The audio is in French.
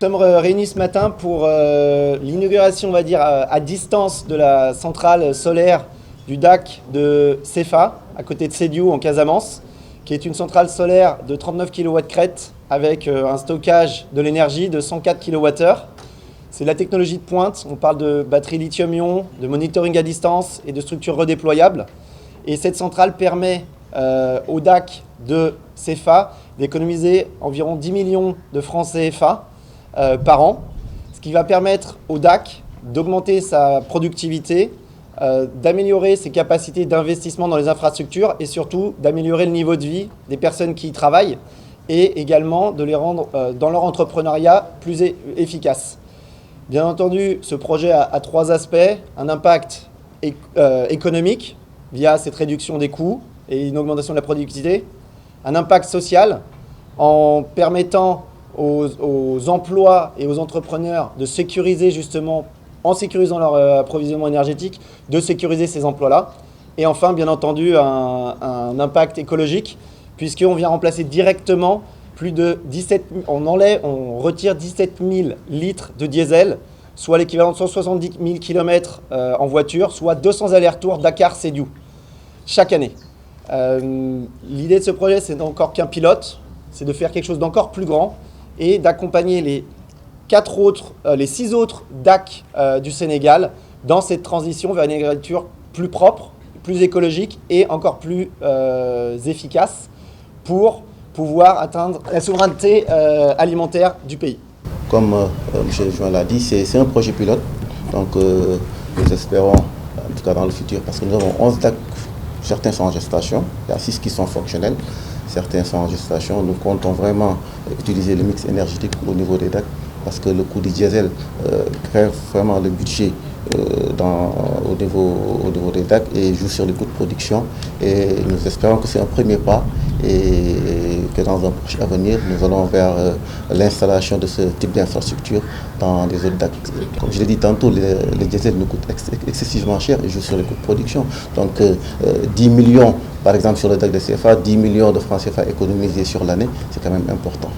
Nous sommes réunis ce matin pour l'inauguration, on va dire, à distance de la centrale solaire du DAC de Cefa, à côté de Sédiou, en Casamance, qui est une centrale solaire de 39 kW crête avec un stockage de l'énergie de 104 kWh. C'est de la technologie de pointe. On parle de batterie lithium-ion, de monitoring à distance et de structures redéployables. Et cette centrale permet au DAC de Cefa d'économiser environ 10 millions de francs CFA par an, ce qui va permettre au DAC d'augmenter sa productivité, d'améliorer ses capacités d'investissement dans les infrastructures et surtout d'améliorer le niveau de vie des personnes qui y travaillent et également de les rendre dans leur entrepreneuriat plus efficaces. Bien entendu, ce projet a trois aspects: un impact économique via cette réduction des coûts et une augmentation de la productivité, un impact social en permettant aux emplois et aux entrepreneurs de sécuriser justement, en sécurisant leur approvisionnement énergétique, de sécuriser ces emplois-là. Et enfin, bien entendu, un impact écologique, puisqu'on vient remplacer directement plus de 17 000, on retire 17 000 litres de diesel, soit l'équivalent de 170 000 km en voiture, soit 200 allers-retours Dakar-Sédiou, chaque année. L'idée de ce projet, c'est encore qu'un pilote, c'est de faire quelque chose d'encore plus grand et d'accompagner les 6 autres DAC du Sénégal dans cette transition vers une agriculture plus propre, plus écologique et encore plus efficace pour pouvoir atteindre la souveraineté alimentaire du pays. Comme M. Juin l'a dit, c'est un projet pilote, donc nous espérons, en tout cas dans le futur, parce que nous avons 11 DAC, certains sont en gestation, il y a 6 qui sont fonctionnels, certains sont en gestation. Nous comptons vraiment utiliser le mix énergétique au niveau des DAC, parce que le coût du diesel crée vraiment le budget au niveau des DAC et joue sur les coûts de production. Et nous espérons que c'est un premier pas et que dans un prochain avenir, nous allons vers l'installation de ce type d'infrastructure dans les autres DAC. Comme je l'ai dit tantôt, le diesel nous coûte excessivement cher et joue sur les coûts de production. Donc 10 millions, par exemple sur le DAC de CFA, 10 millions de francs CFA économisés sur l'année, c'est quand même important.